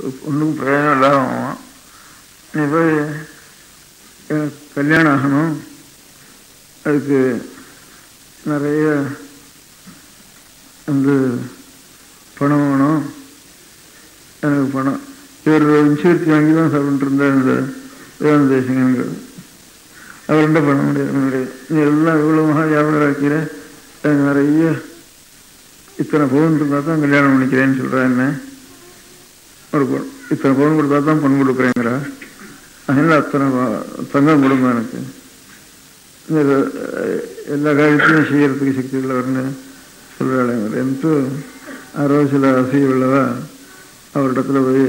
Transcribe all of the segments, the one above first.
ஒன்றுக்கும் பிரயோஜனம் இல்லாமல் நீ போய் கல்யாணம் ஆகணும், அதுக்கு நிறைய வந்து பணம் வேணும், எனக்கு பணம் இவர் இன்சூரன்ஸ் வாங்கி தான் சாப்பிட்டு இருந்தார் இந்த வேதாந்த தேசிகங்கிறது. அவர் என்ன பண்ண முடியாது, நீ எல்லாம் இவ்வளோ மகா வியாபாரம் ஆக்கிற, எனக்கு நிறைய இத்தனை பவுன் இருந்தால் தான் கல்யாணம் பண்ணிக்கிறேன்னு சொல்கிறா. என்ன ஒரு இத்தனை பவுன் கொடுத்தா தான் பொண்ணு கொடுக்குறேங்கிறா. அதனால அத்தனை தங்கம் கொடுங்க எனக்கு, இந்த எல்லா காரியத்தையும் செய்யறதுக்கு சக்தி உள்ளவர்னு சொல்கிறாள். என்று சில அசைய உள்ளவா அவரிடத்துல போய்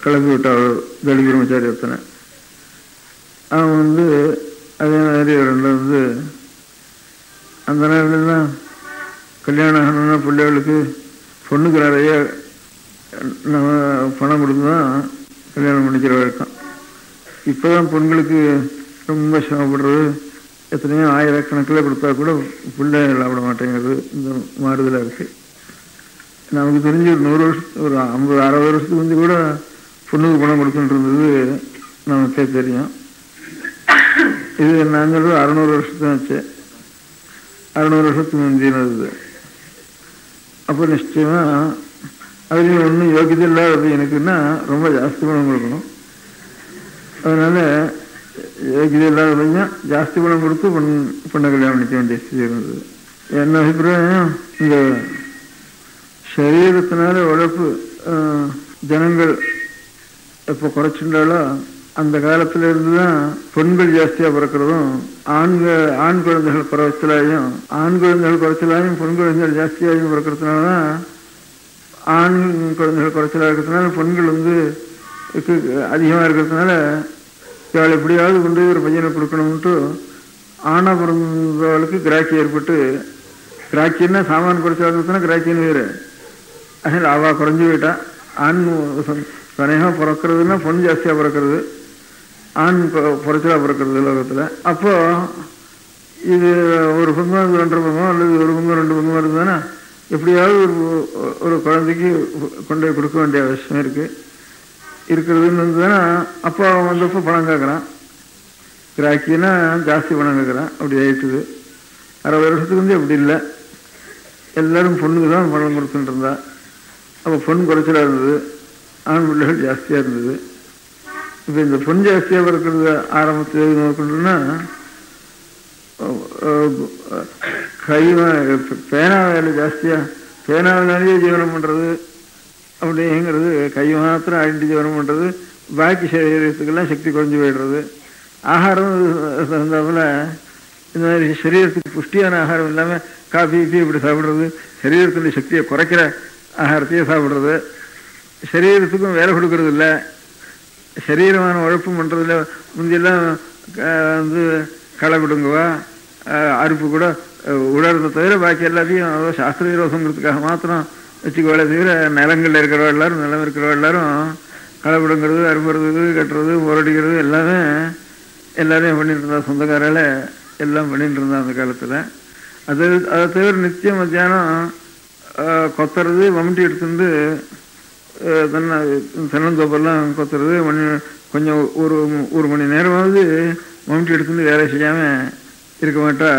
கிளம்பி விட்டாள் தடி பிரம்மச்சாரி ஒருத்தனை. அவன் வந்து அதே மாதிரி அவரில் வந்து அந்த நேரத்துலாம் கல்யாணம் ஆகணும்னா பிள்ளைகளுக்கு பொண்ணுக்கு நிறைய நம்ம பணம் கொடுத்து தான் கல்யாணம் பண்ணிக்கிற வழக்கம். இப்போ தான் பெண்களுக்கு ரொம்ப சிரமப்படுறது, எத்தனையோ ஆயிரக்கணக்கில் கொடுத்தா கூட பிள்ளை விட மாட்டேங்கிறது. இந்த மாறுதலாக இருக்குது. நமக்கு தெரிஞ்சு ஒரு 100 வருஷத்துக்கு ஒரு 50-60 வருஷத்துக்கு வந்து கூட பொண்ணுக்கு பணம் கொடுத்துட்டு இருந்தது நமக்கே தெரியும். இது நான் சொல்றது 600 வருஷத்துக்கு ஆச்சு, 600 வருஷத்துக்கு முந்தினது. அப்போ நிச்சயமா அதுலேயும் ஒன்றும் யோகியதை இல்லாதது எனக்குன்னா ரொம்ப ஜாஸ்தி பணம் கொடுக்கணும். அதனால யோகியதை இல்லாததையும் ஜாஸ்தி பணம் கொடுத்து பொண்ணை கல்யாணம் பண்ணிக்க வேண்டிய ஸ்திதி இருந்தது. என்ன அபிப்பிராயம், இந்த சரீரத்தினால உழைப்பு ஜனங்கள் எப்போ குறைச்சுட்டாலோ அந்த காலத்துல இருந்துதான் பெண்கள் ஜாஸ்தியா பிறக்கிறதும் ஆண் குழந்தைகள் குறைச்சலாயும் பெண் குழந்தைகள் ஜாஸ்தியாகவும் பிறக்கிறதுனாலதான் ஆண் குழந்தைகள் குறைச்சலா இருக்கிறதுனால பெண்கள் வந்து அதிகமா இருக்கிறதுனால இவள் எப்படியாவது கொண்டு ஒரு பையனை கொடுக்கணும்ட்டு ஆணா பிறந்தவளுக்கு கிராக்கி ஏற்பட்டு, கிராக்கின்னா சாமான் குறைச்சா கிராக்கின்னு வேறு. அதனால அவ குறைஞ்சி போயிட்டா. ஆண் தனியாக பிறக்கிறதுனா பொண்ணு ஜாஸ்தியா பிறக்கிறது, ஆண் குறைச்சலா பிறக்கிறது லோகத்துல. அப்போ இது ஒரு பங்கம் 2.5 பங்கம் அல்லது ஒரு பங்கம் 2 பங்கம் இருந்ததுன்னா எப்படியாவது ஒரு குழந்தைக்கு கொண்டு போய் கொடுக்க வேண்டிய அவசியம் இருக்கிறதுன்னு இருந்ததுன்னா அப்போ அவன் வந்தப்போ பணம் கேட்குறான். கிராக்கின்னா ஜாஸ்தி பணம் கேட்குறான். அப்படி ஆயிட்டுது. 60 வருஷத்துக்கு வந்து அப்படி இல்லை, எல்லாரும் பொண்ணுக்கு தான் பணம் கொடுத்துட்டு இருந்தா. அப்போ பொண்ணு குறைச்சலா இருந்தது, ஆண் பிள்ளைகள் ஜாஸ்தியா இருந்தது. இப்போ இந்த பொண்ணு ஜாஸ்தியா இருக்கிறது ஆரம்பத்தில் நோக்கணும்னா பேனா வேலை ஜாஸ்தியா, பேனாவினாலேயே ஜீவனம் பண்றது அப்படிங்கிறது, கை மாத்திரம் அழிஞ்சு ஜீவனம் பண்றது, பாக்கி சரீரத்துக்கெல்லாம் சக்தி குறைஞ்சு போயிடுறது. ஆகாரம் தகுந்தாப்புல இந்த மாதிரி சரீரத்துக்கு புஷ்டியான ஆகாரம் இல்லாமல் காஃபி இப்படி சாப்பிட்றது, சரீரத்துடைய சக்தியை குறைக்கிற ஆகாரத்தையே சாப்பிட்றது, சரீரத்துக்கும் வேலை கொடுக்கறது இல்லை, சரீரமான உழைப்பும் பண்ணுறதில்ல. முந்தியெல்லாம் வந்து களை விடுங்குவா, அறுப்பு கூட உடறதை தவிர பாக்கி எல்லாத்தையும் சாஸ்திர விரோதங்கிறதுக்காக மாத்திரம் வச்சுக்கோளே தவிர நிலங்களில் இருக்கிறவ எல்லாரும், நிலம் இருக்கிறவ எல்லாரும் களை விடுங்கிறது, அறுப்புறது, கட்டுறது, போரடிக்கிறது எல்லாரையும் பண்ணிட்டு இருந்தா. சொந்தக்காரால எல்லாம் பண்ணிட்டு இருந்தா அந்த காலத்தில். அதை தவிர நித்தியம் மத்தியானம் கொத்துறது, மம்முட்டி எடுத்துட்டு தென்னந்தோப்பெல்லாம் கொத்துறது, கொஞ்சம் ஒரு மணி நேரமாவது மம்முட்டி எடுத்துட்டு வேலை செய்யாமல் இருக்க மாட்டா.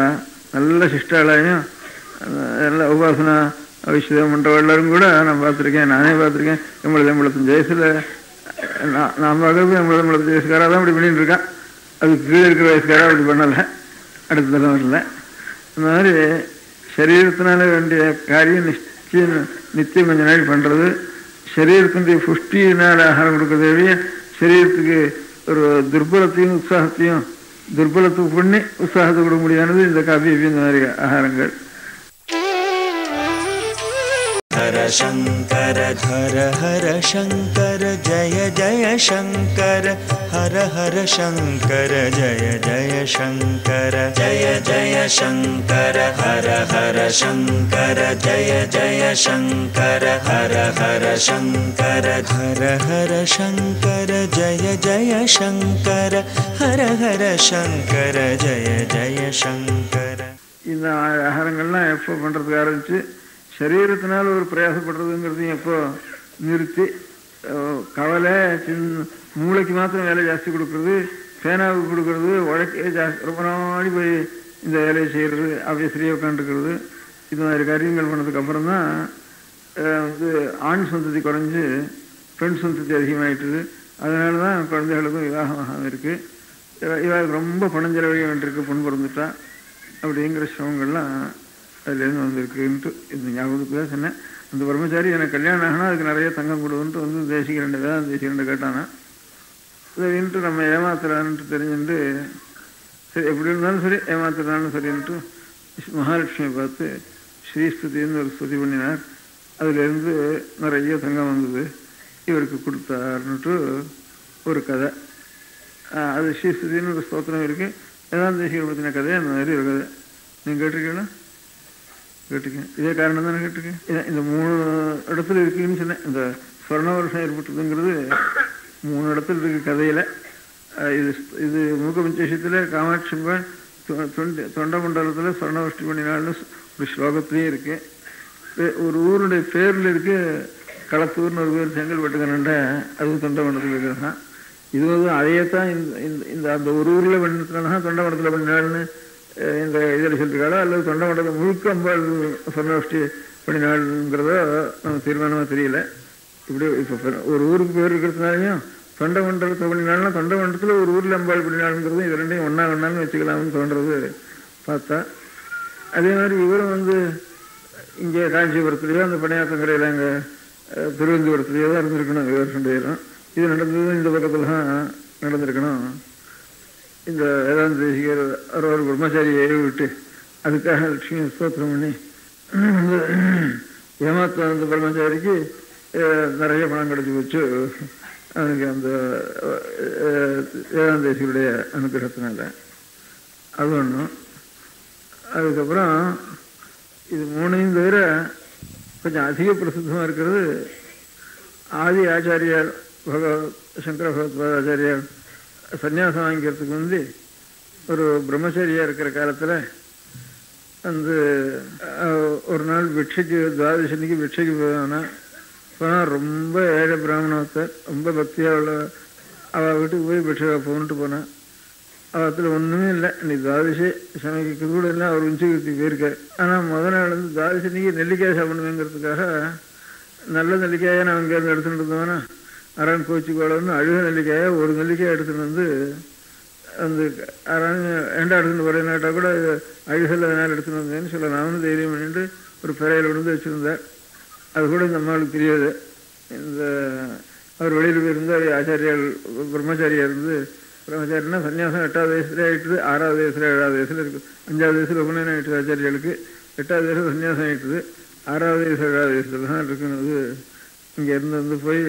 நல்ல சிஷ்டாலயம், நல்ல உபாசனா விஷயம் பண்ணுற எல்லாரும் கூட நான் பார்த்துருக்கேன், நானே பார்த்துருக்கேன். 85 வயசுல நான் பார்க்கறது 85 வயசுக்காராக தான் அப்படி பண்ணிட்டு இருக்கான். அது கீழே இருக்கிற வயசுக்காராக அப்படி பண்ணலை, அடுத்த தலைவரில். இந்த மாதிரி சரீரத்தினால வேண்டிய காரியம் நித்தியம் கொஞ்ச நாள் பண்றது, சரீரத்தினுடைய புஷ்டியினால் ஆகாரம் கொடுக்கறதே சரீரத்துக்கு ஒரு துர்பலத்தையும் உற்சாகத்தையும், துர்பலத்துக்கு பண்ணி உற்சாகத்தை கொடுக்க முடியானது இந்த காஃபி இந்த மாதிரி ஆகாரங்கள். ஹர சங்கர ஹர ஹர சங்கர ஜய ஜய சங்கர ஹர ஹர சங்கர ஜய ஜய சங்கர ஜய ஜய சங்கர ஹர ஹர சங்கர ஜய ஜய சங்கர ஹர ஹர சங்கர ஹர ஹர சங்கர ஜய ஜய சங்கர ஹர ஹர சங்கர ஜய ஜய சங்கர. இந்த ஆகாரங்கள்லாம் எப்போ பண்றதுக்கு ஆரம்பிச்சு சரீரத்தினால ஒரு பிரயாசப்படுறதுங்கிறதையும் எப்போ நிறுத்தி கவலை மூளைக்கு மாத்திரம் வேலை ஜாஸ்தி கொடுக்கறது, பேனாவுக்கு கொடுக்கறது, உழைக்க ஜாஸ்தி ரொம்ப நாடி போய் இந்த வேலையை செய்கிறது, ஆஃபீஸ்லேயே உட்காந்துருக்கிறது, இது மாதிரி காரியங்கள் பண்ணதுக்கு அப்புறம் தான் ஆண் சந்ததி குறைஞ்சு பெண் சந்ததி அதிகமாகிட்டுது. அதனால தான் குழந்தைகளுக்கும் விவாகமாக இருக்குது. இவாளுக்கு ரொம்ப பணம் செலவழிக்க வேண்டியிருக்கு பொண்ணு பிறந்துட்டா அப்படிங்கிற சிரமங்கள்லாம் அதுலேருந்து வந்திருக்குன்ட்டு இந்த ஞாபகத்துக்கு தான் சொன்னேன். அந்த பிரம்மச்சாரி எனக்கு கல்யாணம் ஆகினா அதுக்கு நிறைய தங்கம் கொடுன்ட்டு தேசிக்கிறேன் தேசிக்கிறேன் கேட்டானா. சரின்ட்டு நம்ம ஏமாத்துறான்ட்டு தெரிஞ்சுட்டு சரி எப்படி இருந்தாலும் சரி ஏமாத்துறான்னு சரின்ட்டு மகாலட்சுமியை பார்த்து ஸ்ரீஸ்துதின்னு ஒரு ஸ்துதி பண்ணினார். அதுலேருந்து நிறைய தங்கம் வந்தது, இவருக்கு கொடுத்தாருன்னுட்டு ஒரு கதை. அது ஸ்ரீஸ்துதின்னு ஒரு ஸ்தோத்திரம் இருக்குது. வேதாந்தேசிகரை பற்றின கதை அந்த மாதிரி ஒரு கதை. நீங்கள் கேட்டிருக்கீங்களா? கேட்டிருக்கேன். இதே காரணம் தான் நான் கேட்டிருக்கேன். இந்த 3 இடத்துல இருக்குன்னு சொன்னேன். இந்த ஸ்வர்ண வருஷம் ஏற்பட்டதுங்கிறது 3 இடத்துல இருக்குது கதையில். இது மூக்க பஞ்சேஷத்தில் காமாட்சி அம்பாள் தொண்ட மண்டலத்தில் ஸ்வர்ணவஷ்டி பண்ணினாள்னு ஒரு ஸ்லோகத்திலையும் இருக்குது. ஒரு ஊருடைய பேரில் இருக்கு, களத்தூர்னு ஒரு பேர், செங்கல்பட்டுக்கண்ட, அதுவும் தொண்ட மண்டலத்தில் இருக்கிறது தான். இது அதையே தான் இந்த அந்த ஒரு ஊரில் பண்ணினால தொண்ட மண்டலத்தில் பண்ணினாள்னு இந்த இதில் சொல்லியிருக்காளோ அல்லது தொண்ட மண்டலம் முழுக்க அம்பாள் சொர்ணவஷ்டி பண்ணினாளுங்கிறதோ நமக்கு தீர்மானமாக தெரியல. இப்படி இப்போ ஒரு ஊருக்கு பேர் இருக்கிறதுனாலையும் தொண்ட மண்டலத்தை பண்ணினால்னா தொண்ட மண்டலத்தில் ஒரு ஊரில் அம்பாள் பண்ணினாளுங்கிறதும் இது ரெண்டையும் ஒன்றான்னு வச்சுக்கலாம்னு தோன்றது பார்த்தா. அதே மாதிரி இவரும் இங்கே காஞ்சிபுரத்துலேயோ அந்த பணியாத்தங்கரையில் அங்கே திருவனந்தபுரத்துலேயோ தான் இருந்திருக்கணும். இவர் 2 பேரும் இது நடந்தது இந்த பக்கத்தில் தான் நடந்திருக்கணும். இந்த வேதாந்த தேசிகர் ஒரு பிரம்மச்சாரியை விட்டு அதுக்காக லட்சுமி ஸ்தோத்திரம் பண்ணி ஏமாத்த அந்த பிரம்மச்சாரிக்கு நிறைய பணம் கிடைச்சி வச்சு அவனுக்கு அந்த வேதாந்த தேசிகருடைய அனுகிரகத்தினால அது ஒன்றும். அதுக்கப்புறம் இது 3ஐயும் தவிர கொஞ்சம் அதிக பிரசித்தமாக இருக்கிறது ஆதி ஆச்சாரியார் சங்கர பகவத்பாத ஆச்சாரியார் சன்னியாசம் வாங்கிக்கிறதுக்கு ஒரு பிரம்மச்சாரியாக இருக்கிற காலத்தில் ஒரு நாள் பிட்சைக்கு துவாதசனிக்கு பிட்சைக்கு போனால் ரொம்ப ஏழை பிராமணத்தை ரொம்ப பக்தியாக உள்ள அவள் வீட்டுக்கு போய் பிட்சை போன்ட்டு போனான். அவத்தில் ஒன்றுமே இல்லை. இன்னைக்கு துவாதசி சமைக்க கூட இல்லை. அவர் உஞ்சிகத்தி போயிருக்கார். ஆனால் முதல் நாள் துவாதசனிக்கு நெல்லிக்காய் சாப்பிடுவேங்கிறதுக்காக நல்ல நெல்லிக்காயை நான் அங்கேருந்து எடுத்துகிட்டு இருந்தோன்னா அரண் கோச்சிக்கோளம்னு அழுக நெல்லிக்காயை ஒரு நெல்லிக்காய் எடுத்துகிட்டு அந்த அரண் ஏண்டா எடுத்துகிட்டு போகிறேன்னாட்டா கூட அழுகல் அதனால் எடுத்துகிட்டு வந்தேன்னு சொல்ல நானும் தைரியம் பண்ணிட்டு ஒரு பிறையில் விழுந்து வச்சுருந்தார். அது கூட இந்த அம்மாவுக்கு தெரியாது. அவர் வெளியில் போயிருந்தார். ஆச்சாரியால் பிரம்மச்சாரியாக இருந்து பிரம்மச்சாரினா சன்னியாசம் 8வது வயசுல ஆகிட்டுது, 6வது வயசுல 7வது வயசுல இருக்குது. 5வது வயசுல உபநயனம் ஆகிட்டுது ஆச்சாரியாளுக்கு. 8வது வயசுல சன்னியாசம் ஆகிட்டுது. 6வது வயசு 7வது வயசுல தான் இருக்குன்னு இங்கே இருந்து போய்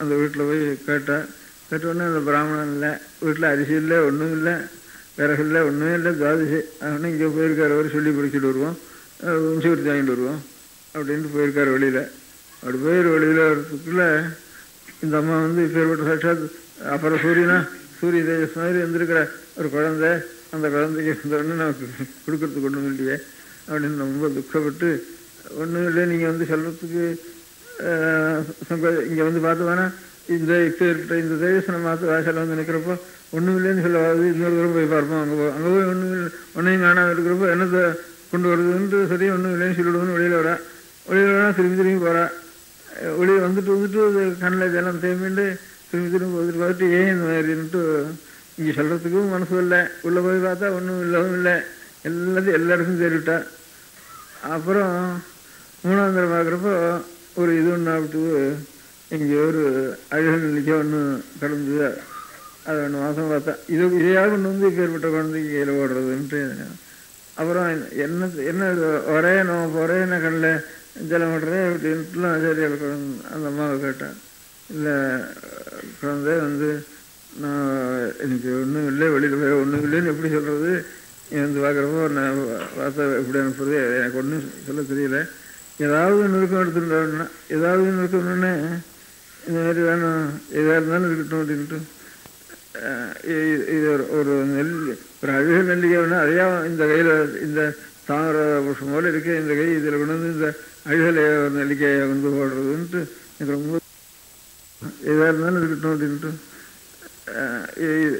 அந்த வீட்டில் போய் கேட்டோடனே அந்த பிராமணன் இல்லை, வீட்டில் அரிசி இல்லை, ஒன்றும் இல்லை, விறகு இல்லை, ஒன்றுமே இல்லை, துவாதசி. ஆனால் இங்கே போயிருக்கார். அவர் சொல்லி பிடிச்சிட்டு வருவோம், உஞ்சிபுரத்தி வாங்கிட்டு வருவோம் அப்படின்ட்டு போயிருக்கார் வெளியில். அப்படி வெளியில் வர்றதுக்குள்ள இந்த அம்மா இப்பேற்பட்ட சாட்சாத் அப்புறம் சூரிய தேஜஸ் மாதிரி இருந்திருக்கிற ஒரு குழந்தை, அந்த குழந்தைக்கு இருந்தோடனே நமக்கு கொடுக்கறதுக்கு ஒன்றும் இல்லையே அப்படின்னு ரொம்ப துக்கப்பட்டு, ஒன்றும் இல்லை நீங்கள் சொல்கிறதுக்கு இங்கே பார்த்து வேணால் இப்போ இருக்கிற இந்த தேஜஸ் நம்ம வாசலில் நிற்கிறப்போ ஒன்றும் இல்லைன்னு சொல்லுவாது. இன்னொரு தூரம் போய் பார்ப்போம். அங்கே போய் ஒன்றையும் காணாமல் இருக்கிறப்போ என்னத்தை கொண்டு வருதுன்ட்டு சரி ஒன்றும் இல்லைன்னு சொல்லிவிடுவோன்னு வெளியில் வரா திரும்பி போகிறா. வெளியே வந்துட்டு கண்ணில் ஜலம் தேம்பிண்டு திரும்பி பார்த்துட்டு ஏன் இந்த மாதிரின்ட்டு இங்கே சொல்கிறதுக்கும் மனசு இல்லை. உள்ளே போய் பார்த்தா ஒன்றும் இல்லவும் இல்லை, எல்லாத்தையும் எல்லா இடத்துக்கும் தேடிவிட்டா. அப்புறம் 3ஆம் தரம் பார்க்குறப்போ ஒரு இது ஒன்று ஆகிட்டு இங்கே ஒரு அழகு நெல்லிக்காய் ஒன்று கடந்தது. அதை ஒன்று மாதம் பார்த்தா இதையாக ஒன்று இப்பேற்பட்ட குழந்தைக்கு கையில் ஓடுறதுன்ட்டு. அப்புறம் என்ன ஒரே என்ன கண்ணில் ஜலம் ஓடுறேன் அப்படின்ட்டுலாம் ஆச்சாரியால் அந்த அம்மாவை கேட்டேன். இல்லை குழந்தை நான் எனக்கு ஒன்றும் இல்லை, வெளியில் போய் ஒன்றும் இல்லைன்னு எப்படி சொல்கிறது? பார்க்குறப்போ நான் பார்த்தா எப்படி அனுப்புறது எனக்கு ஒன்றும் சொல்ல தெரியல. ஏதாவது நுணுக்கம் எடுத்துட்டோம்னா ஏதாவது நுணுக்கணுன்னே இந்த மாதிரி வேணும், எதாக இருந்தாலும் இருக்கட்டும் அப்படின்ட்டு இது ஒரு அழுக நெல்லிக்காய் வேணும். அதையா இந்த கையில் இந்த தாமரை புஷ்பம் போல இருக்கு, இந்த கை இதில் கொண்டு இந்த அழுகலை ஒரு நெல்லிக்காயை போடுறதுன்ட்டு எனக்கு ரொம்ப எதாக இருந்தாலும் இருக்கட்டும் அப்படின்ட்டு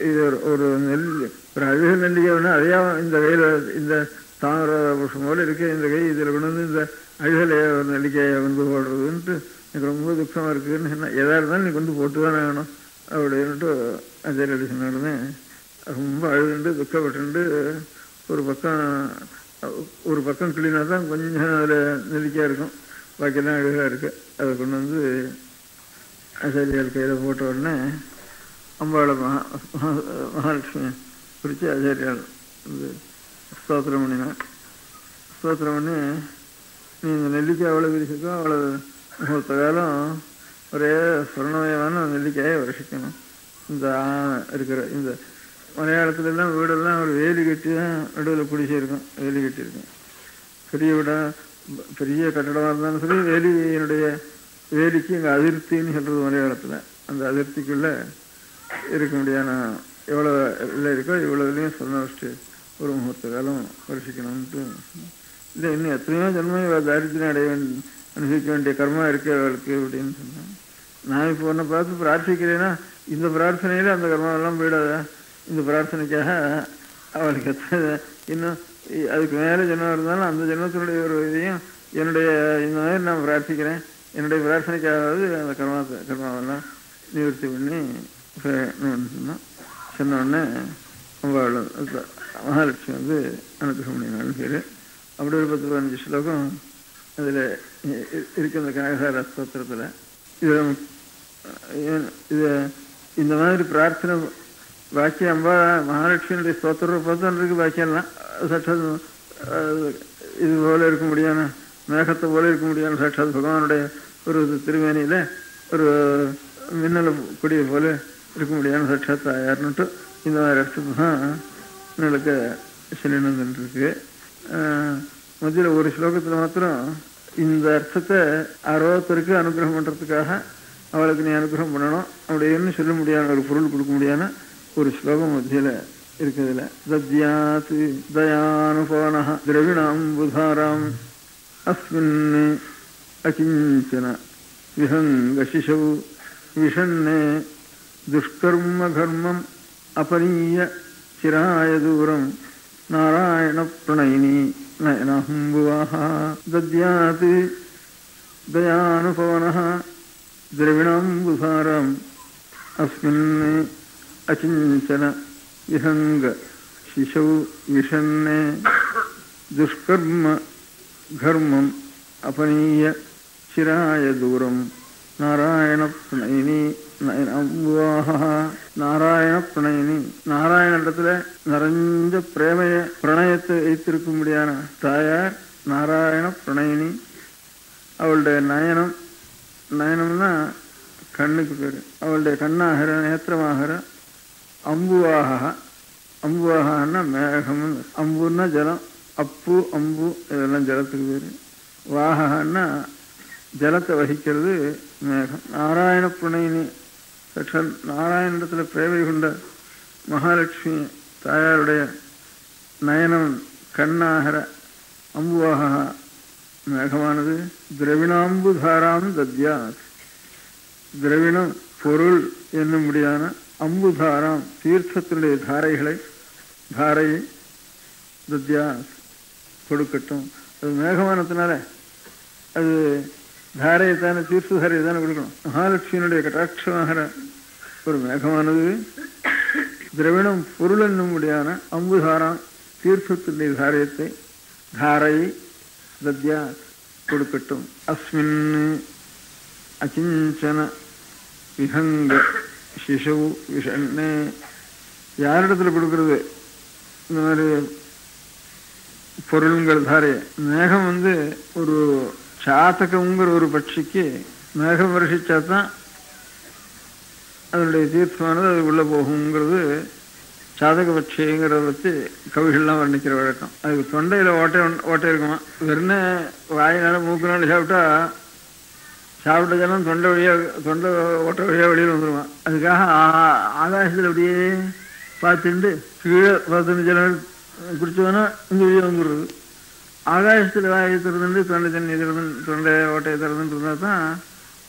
இது ஒரு நெல் ஒரு அழுக நெல்லிக்கை வேணா அதையா இந்த கையில் இந்த தாமர புஷ்பம் போல இருக்க இந்த கை இதில் கொண்டு வந்து இந்த அழுகலைய ஒரு நெல்லிக்காயை கொண்டு போடுறதுன்ட்டு எனக்கு ரொம்ப துக்கமாக இருக்குதுன்னு சொன்னால் எதாக இருந்தாலும் நீ கொண்டு போட்டு தானே வேணும் அப்படின்ட்டு ஆச்சாரிய சொன்னாலுமே ரொம்ப அழுதுண்டு துக்கப்பட்டு ஒரு பக்கம் கிளினா தான் கொஞ்சம் அதில் நெல்லிக்காய் இருக்கும், பாக்கியெல்லாம் அழுகாக இருக்குது. அதை கொண்டு வந்து ஆச்சாரியால் கையில் போட்ட உடனே அம்பாளை மகாலட்சுமி குறித்து ஆச்சாரியால் வந்து ஸ்தோத்திரம் பண்ணினார். ஸ்தோத்திரம் பண்ணி நீ இந்த நெல்லிக்காய் அவ்வளோ விரிச்சிருக்கோ அவ்வளோ முகூர்த்த காலம் ஒரே சொர்ணமயமான நெல்லிக்காயை வருஷிக்கணும். இந்த இருக்கிற இந்த மலையாளத்துலலாம் வீடெல்லாம் ஒரு வேலி கட்டி தான் நடுவில் குடிச்சிருக்கும், வேலி கட்டியிருக்கும். பெரிய வீடா பெரிய கட்டடமாக இருந்தாலும் சரி வேலியினுடைய வேலிக்கு இங்கே அதிருப்தின்னு சொல்கிறது மலையாளத்தில். அந்த அதிருப்திக்குள்ளே இருக்க முடியாத எவ்வளோ இல்லை இருக்கோ இவ்வளோலையும் சொன்ன வச்சுட்டு ஒரு முகூர்த்த காலம் வருஷிக்கணும்ட்டு. இல்லை இன்னும் எத்தனையோ ஜன்மம் தாரித்திரம் அனுபவிக்க வேண்டிய கர்மா இருக்கு அவளுக்கு அப்படின்னு சொன்னேன். நான் இப்போ ஒன்றை பார்த்து பிரார்த்திக்கிறேன்னா இந்த பிரார்த்தனையில் அந்த கர்மாவெல்லாம் போயிடாதா, இந்த பிரார்த்தனைக்காக அவளுக்கு இன்னும் அதுக்கு மேலே ஜென்மம் இருந்தாலும் அந்த ஜென்மத்தினுடைய ஒரு இதையும் என்னுடைய இந்த மாதிரி நான் பிரார்த்திக்கிறேன், என்னுடைய பிரார்த்தனைக்காவது அந்த கர்மாவெல்லாம் நிவர்த்தி பண்ணி சொன்னோம். சொன்னோடனே அம்பாள் மகாலட்சுமி வந்து அனுகிரகம் பண்ணினாலும் பேர். அப்படி ஒரு 10-15 ஸ்லோகம் அதில் இருக்க இந்த கனகசார ஸ்தோத்திரத்தில் இது இந்த மாதிரி பிரார்த்தனை பாக்கியம் அம்பா மகாலட்சுமியுடைய ஸ்தோத்திரம் பார்த்தோன்றிருக்கு. பாக்கியெல்லாம் சாட்சாத் இது போல இருக்க முடியான மேகத்தை போல இருக்க முடியான சாட்சாத் பகவானுடைய ஒரு திருமேனியில் ஒரு மின்னலை கொடியை போல இருக்க முடியான சாட்சாத் யாருன்னுட்டு இந்த மாதிரி அர்த்தத்தை தான் எங்களுக்கு சொல்லினந்துருக்கு. மத்தியில் ஒரு ஸ்லோகத்தில் மாத்திரம் இந்த அர்த்தத்தை அறுபத்தருக்கு அனுகிரகம் பண்ணுறதுக்காக அவளுக்கு நீ அனுகிரகம் பண்ணணும் அப்படின்னு சொல்ல முடியாத ஒரு பொருள் கொடுக்க முடியாத ஒரு ஸ்லோகம் மத்தியில் இருக்குதுல. தத்யாத் தயானுபவன திரவிணாம் புதாராம் அஸ்மின் அகிஞ்சன விஹங்க சிசௌ விஷண்ணே துஷ்கர்ம கர்மம் அபனீய சிராய தூரம் நாராயண பிரணயினி நயனம்புவாஹ. தத்யாத் தயானுபவன திரவிணாம் புதாராம் அஸ்மின் அகிஞ்சன விஹங்க சிசௌ விஷண்ணே துஷ்கர்ம கர்மம் அபனீய சிராய தூரம் நாராயண பிரணயினி நயனம்புவாஹ. நாராயண பிரணயினி, நாராயண இடத்துல நிறைஞ்ச பிரணயத்தை வைத்திருக்க முடியாத தாயார் நாராயண பிரணயினி. அவளுடைய நயனம்னா கண்ணுக்கு பேர். அவளுடைய கண்ணாகிற நேத்திரமாகிற அம்புவாக. அம்புவாகன்னா மேகம், அம்புன்னா ஜலம், அப்பு அம்பு இதெல்லாம் ஜலத்துக்கு பேர். வாகன்னா ஜலத்தை வகிக்கிறது மேகம். நாராயண பிரணயினி சாட்சாத் நாராயணத்தில் பிரேமை கொண்ட மகாலட்சுமி தாயாருடைய நயனம் கண்ணாகிற அம்புவாக மேகமானது திரவிணாம்புதாராம் தத்யாத். திரவிணம் பொருள் என்னும்படியான அம்புதாராம் தீர்த்தத்தினுடைய தாரையை தத்யாத் கொடுக்கட்டும். அது மேகமானத்தினால அது தாரையை தானே தீர்த்த தாரையை தானே கொடுக்கணும். மகாலட்சுமியினுடைய கட்டாட்சமாகிற ஒரு மேகமானது திரவிணம் பொருள் என்னும்படியான அம்புதாராம் தீர்த்தத்தினுடைய தாரையை தத்யாத் கொடுக்கட்டும். அஸ்மின் அகிஞ்சன விஹங்க சிசௌ விஷண்ணே. யாரிடத்துல கொடுக்கறது இந்த மாதிரி பொருளுங்கிற தாரைய? மேகம் வந்து ஒரு சாத்தகங்கிற ஒரு பட்சிக்கு மேகம் வருஷிச்சாதான் அதனுடைய தீர்த்தமானது அது உள்ள போகுங்கிறது சாதக பட்சிங்கிறத பற்றி கவிகள்லாம் வர்ணிக்கிற வழக்கம். அதுக்கு தொண்டையில் ஓட்டை இருக்குமா. வெறும் வாயினால மூக்கினால சாப்பிட்ட ஜலம் தொண்டை ஓட்ட வழியாக வெளியில் வந்துடுமா. அதுக்காக ஆகாசத்தில் அப்படியே பார்த்துட்டு கீழே 15 ஜலம் குடிச்சோன்னா இந்த வழியாக வந்துடுறது. ஆகாசத்தில் வாயை திறந்துட்டு தொண்டை தண்ணி திறந்து தொண்டை ஓட்டையை திறந்துட்டு இருந்தால் தான்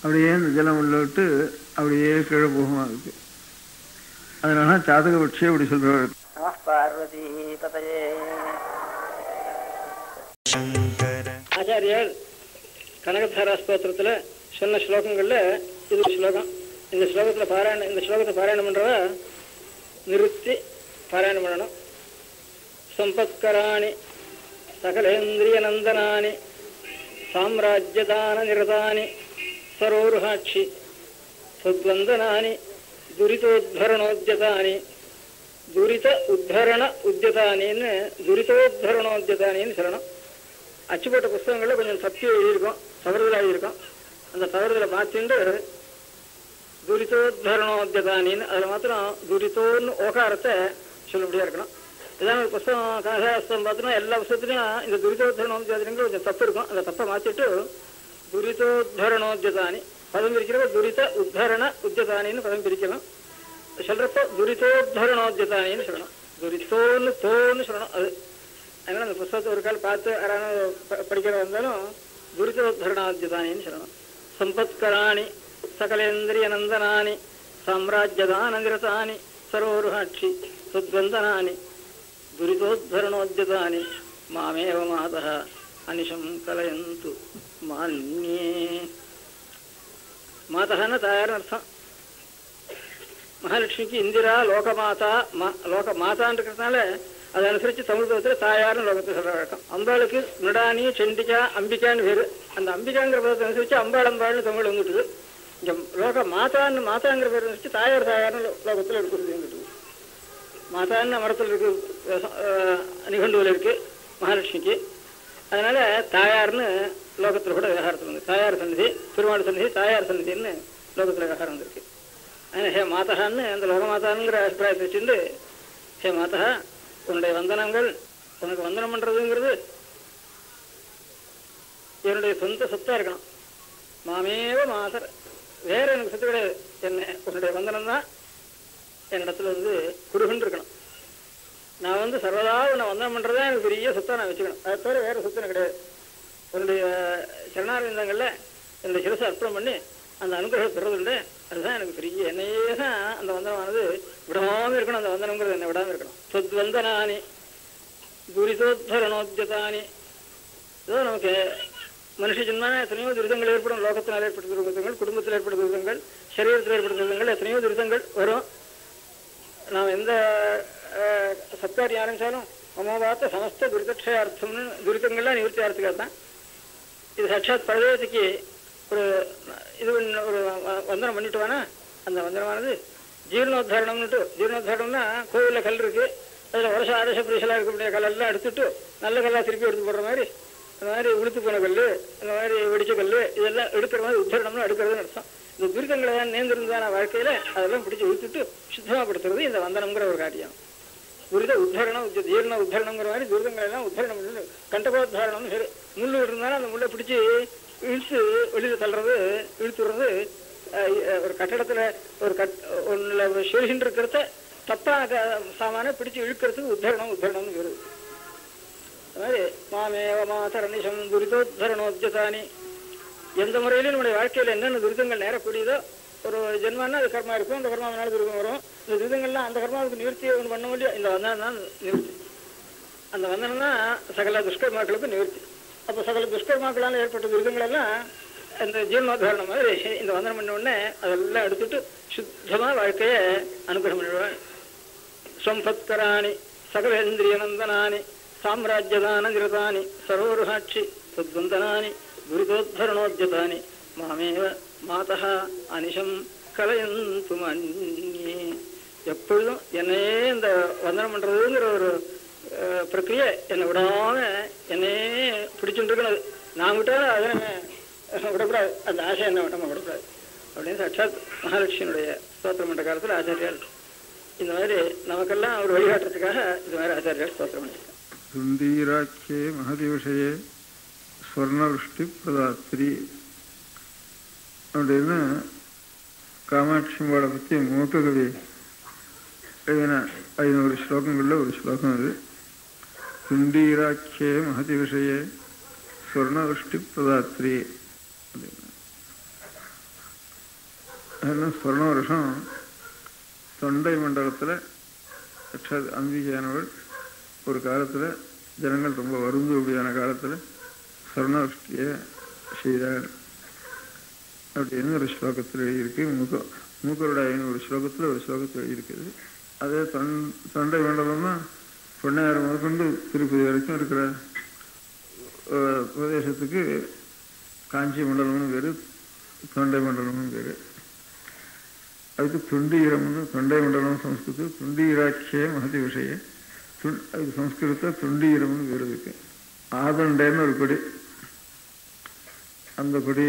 அப்படியே இந்த ஜலம் உள்ள விட்டு அப்படியே கீழே போகுமா இருக்கு. அதனால சாதக பட்சியே அப்படி சொல்றாரு. பார்வதி பதையே. ஆச்சாரியார் கனகதாரா ஸ்தோத்திரத்துல சொன்ன ஸ்லோகங்கள்ல இது ஸ்லோகம். இந்த ஸ்லோகத்தை பாராயணம் பண்றவ நிறுத்தி பாராயணம் பண்ணணும். சம்பத்கராணி சகலேந்திரிய நந்தனானி சாம்ராஜ்யதான நிரதானி சரோருஹாட்சி சத்வந்தனானி துரிதோத்தரணோத்யதானி துரித உத்தரண உத்தியதானின்னு துரிதோத்தரணோத்யதானின்னு சொல்லணும். அச்சுப்பட்ட புஸ்தகங்கள்ல கொஞ்சம் தப்பி எழுதியிருக்கோம், தவறுதலாக எழுதியிருக்கோம். அந்த தவறுதலை மாற்றிண்டு துரிதோத்தரணோத்யதானின்னு அதில் மாத்திரம் துரிதோன்னு ஓகாரத்தை சொல்லும்படியா இருக்கணும். இதான் ஒரு புஸ்தகம் கனகதாசம் பார்த்தோன்னா எல்லா புஸ்தகத்துலையும் இந்த துரிதோத்தரணோத்யதானிங்கிற கொஞ்சம் தப்பு இருக்கும். அந்த தப்பை மாற்றிட்டு துரிதோத்தரணோத்யதானி பதம் பிரிக்கிறப்ப துரித உத்தரண உத்தியதானின்னு பதம் பிரிக்கணும். சொல்றப்ப துரிதோத்தரணோத்யதானின்னு சொல்லணும். துரிதோன்னு தோன்னு சொல்லணும். அது அதனால அந்த புஸ்தகத்தை ஒரு கால் பார்த்து யாராவது படிக்கிறதா இருந்தாலும் துரிதோத்தரணோத்யதானின்னு சொல்லணும். சம்பத்கராணி சகலேந்திரிய நந்தனானி சாம்ராஜ்யதான நிரதானி சரோருஹாட்சி சுத்வந்தனானி துரிதோத்தரணோத்யதானி மாமேவ மாதः அனிஷம் கலயந்து மான்யே. மாதஹான்னு தாயார்னு அர்த்தம். மகாலட்சுமிக்கு இந்திரா லோகமாதா லோக மாதான்னு இருக்கிறதுனால அதை அனுசரித்து தமிழ் பதத்தில் தாயார்னு லோகத்தை சொல்ற வழக்கம். அம்பாளுக்கு மிருடானி செண்டிகா அம்பிகான்னு பேரு. அந்த அம்பிகாங்கிற பதத்தை அனுசரித்து அம்பாள் அம்பாள்னு தமிழ் வந்துட்டுது. இங்கே லோக மாதாங்கிற பேர் அனுசரித்து தாயார்னு லோகத்தில் இருக்கிறது வந்துட்டுது. மாதான்னு அமரத்தில் இருக்கு, நிகண்டுவில் இருக்கு மகாலட்சுமிக்கு. அதனால தாயார்னு லோகத்தில் கூட விவகாரத்தில் வந்து தாயார் சந்நிதி, பெருமாள் சந்நிதி, தாயார் சந்நிதின்னு லோகத்தில் விவகாரம் வந்திருக்கு. அதனால் ஹே மாதகான்னு அந்த லோகமாதானுங்கிற அபிப்பிராயத்தை வச்சுட்டு ஹே மாதா உன்னுடைய வந்தனங்கள், உனக்கு வந்தனம் பண்ணுறதுங்கிறது என்னுடைய சொந்த சொத்தாக இருக்கணும். மாமேவ மாதர், வேற எனக்கு சொத்து கிடையாது. என்ன உன்னுடைய வந்தனம் தான் என்னிடத்துல வந்து குருகுன்னு இருக்கணும். நான் சர்வதா உன்னை வந்தனம் பண்ணுறதா எனக்கு பெரிய சொத்தாக நான் வச்சுக்கணும். அதை தவிர வேறு சொத்து எனக்கு கிடையாது. உன்னுடைய சரணாரவிந்தங்களில் என்னுடைய சிரசை அர்ப்பணம் பண்ணி அந்த அனுகிரகம் பெறுவதுண்டு. அதுதான் எனக்கு பெரிய என்னையே தான் அந்த வந்தனமானது விடாமல் இருக்கணும். அந்த வந்தனங்கிறது என்னை விடாமல் இருக்கணும். சொத்வந்தனானி துரிதோத்தரணோத்யதானி. ஏதோ நமக்கு மனுஷ ஜென்மான எத்தனையோ துரிதங்கள் ஏற்படும். லோகத்தினால் ஏற்பட்ட துரிதங்கள், குடும்பத்தில் ஏற்பட்ட துரிதங்கள், சரீரத்தில் ஏற்பட்ட துரிதங்கள், எத்தனையோ துரிதங்கள் வரும். நாம் எந்த சத்காரியம் ஆரம்பித்தாலும் மமோபாத்த சமஸ்த துரிதக்ஷயார்த்தம்னு துரிதங்கள்லாம் நிவர்த்தி ஆகிறதுக்காக தான். இது சாட்சாத் பரதேவத்துக்கு ஒரு இது ஒரு வந்தனம் பண்ணிட்டுவானா அந்த வந்தனமானது ஜீர்ணோத்தாரணம்னுட்டு. ஜீர்ணோத்தாரணம்னா கோவிலில் கல் இருக்குது, அதில் வருஷம் ஆரச பிரிசலாக இருக்கக்கூடிய கல்லெல்லாம் எடுத்துட்டு நல்ல கல்லாக திருப்பி எடுத்து போடுற மாதிரி, அந்த மாதிரி உளுத்து போன கல், அந்த மாதிரி வெடிச்ச கல், இதெல்லாம் எடுக்கிற மாதிரி உத்தரணம்னு எடுக்கிறதுன்னு அர்த்தம். இந்த துரிதங்களை தான் நேர்ந்திருந்தான வாழ்க்கையில் அதெல்லாம் பிடிச்சி இழுத்துட்டு சுத்தமாகப்படுத்துறது இந்த வந்தனம்ங்கிற ஒரு காரியம். துரித உத்தரணம், ஜீர்ண உத்தரணங்கிற மாதிரி துரிதங்கள் எல்லாம் உத்தரணம் பண்ணி கண்டகோத்தாரணம்னு சரி. முள் இருந்தாலும் அந்த முள்ளை பிடிச்சி இழுத்து வெளியில் தள்ளுறது, இழுத்துடுறது. ஒரு கட்டடத்தில் ஒன்றில் சொல்கின்ற இருக்கிறத தப்பான சாமான பிடிச்சி இழுக்கிறதுக்கு உத்தரணம்னு வருது. அது மாதிரி மாமேவ மாதரணிஷம் துரிதோத்தரணோத்யதானி. எந்த முறையிலும் நம்முடைய வாழ்க்கையில் என்னென்ன துரிதங்கள் நேரக்கூடியதோ, ஒரு ஜென்மானா அது கர்மா இருக்கும், அந்த கர்மாவினால துரிதம் வரும். இந்த துரிதங்கள்லாம் அந்த கர்மாவுக்கு நிவர்த்தி ஒன்று பண்ண முடியும். இந்த வந்தனம் தான் நிவர்த்தி. அந்த வந்தனம் தான் சகல துஷ்கர்மாக்களுக்கு நிவர்த்தி. அப்போ சகல துஷ்கர்மாக்களால் ஏற்பட்ட துரிதங்களெல்லாம் இந்த ஜீர்ணோத்தாரணம் மாதிரி இந்த வந்தனம் பண்ண உடனே அதெல்லாம் எடுத்துட்டு சுத்தமாக வாழ்க்கையை அனுகிரகம் பண்ணிடுவேன். சம்பத்கராணி சகலேந்திரிய நந்தனானி சாம்ராஜ்யதான நிரதானி சரோருஹாட்சி சத்வந்தனானி துரிதோத்தரணோத்யதானி மாமேவ மாதः அனிஷம் கலயந்து மன்யே. எப்பொழுதும் என்னையே இந்த வந்தனம் பண்ணுறதுங்கிற ஒரு பிரக்கிரியை என்னை விடாம என்னையே பிடிச்சுட்டு இருக்கணும். நான் விட்டாலும் அதை நம்ம விடக்கூடாது, அந்த ஆசை என்ன நம்ம விடக்கூடாது அப்படின்னு சாட்சாத் மகாலட்சுமியுடைய ஸ்தோத்திரம் பண்ணுற காலத்தில் ஆச்சாரியால் இந்த மாதிரி நமக்கெல்லாம் ஒரு வழிகாட்டுறதுக்காக இது மாதிரி ஆச்சாரியால் ஸ்தோத்திரம் பண்ணியிருக்கேன். சுந்தீராட்சே மகதி விஷயே ஸ்வர்ணவருஷ்டி பிரதாத்ரி அப்படின்னு காமாட்சியம்பாளை பற்றி மூத்தகவி எழுதின 500 ஸ்லோகங்களில் ஒரு ஸ்லோகம் அது. சுந்தீராட்சே மகதி விஷயே ஸ்வர்ணவருஷ்டி பிரதாத்ரி. அதெல்லாம் ஸ்வர்ண வருஷம் தொண்டை மண்டலத்தில் அம்பிகையானவள் ஒரு காலத்தில் ஜனங்கள் ரொம்ப வருந்துபடியான காலத்தில் ஸ்வர்ணவஷ்டியை செய்தார் அப்படின்னு ஒரு ஸ்லோகத்தில் எழுதியிருக்கு. மூக்கருடைய ஒரு ஸ்லோகத்தில் ஒரு ஸ்லோகத்தில் எழுதியிருக்குது. அதே தொண்டை மண்டலம்னா பொன்னையாறு முதற்கொண்டு திருப்பதி வரைக்கும் இருக்கிற பிரதேசத்துக்கு காஞ்சி மண்டலம்னு பேர், தொண்டை மண்டலம்னு பேர். அதுக்கு துண்டீரம்னு தொண்டை மண்டலம் சம்ஸ்கிருதம் துண்டீராட்சிய மகதி விஷய அதுக்கு சம்ஸ்கிருதத்தை துண்டீரம்னு பேர் இருக்கு. ஆதண்டைன்னு ஒரு கொடி, அந்த கொடி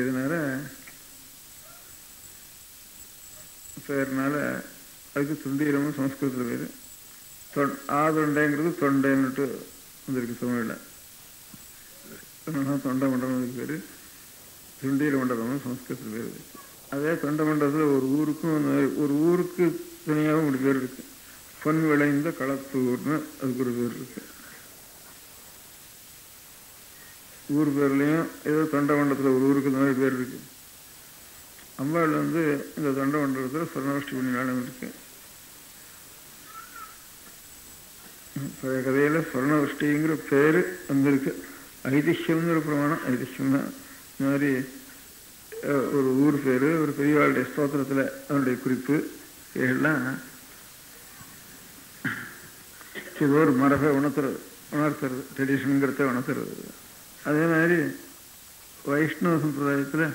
இதனால பேர்னால அதுக்கு துண்டீரம்னு சம்ஸ்கிருதத்தில் பேர். ஆதண்டைங்கிறது தொண்டைன்னுட்டு வந்திருக்கு தமிழில். தொண்டை மண்டலம் பேர், துண்டீர மண்டலம்னு சம்ஸ்கிருதத்தில் பேர் இருக்கு. அதே தொண்டை மண்டலத்தில் ஒரு ஊருக்கு தனியாகவும் ஒரு பேர் இருக்கு. பொன் விளைந்த களத்தூர்னு அதுக்கு ஒரு பேர் இருக்கு. ஊர் பேர்லையும் ஏதோ தொண்டை மண்டலத்தில் ஒரு ஊருக்கு இந்த மாதிரி பேர் இருக்கு. அம்பாள் இந்த தொண்டை மண்டலத்தில் ஸ்வர்ணவஷ்டி புண்ணியம் இருக்கு. பழைய கதையில் ஸ்வர்ணவஷ்டிங்கிற பேர் வந்திருக்கு. ஐதிஹ்யம்ங்கிற பிரமாணம். ஐதிஹ்யம்னா இந்த மாதிரி ஒரு ஊர் பேர், ஒரு பெரியவாளுடைய ஸ்தோத்திரத்தில் அதனுடைய குறிப்பு, இதெல்லாம் இது ஒரு மரபை உணர்த்துறது, ட்ரெடிஷனுங்கிறத உணர்த்துறது. அதே மாதிரி வைஷ்ணவ சம்பிரதாயத்தில்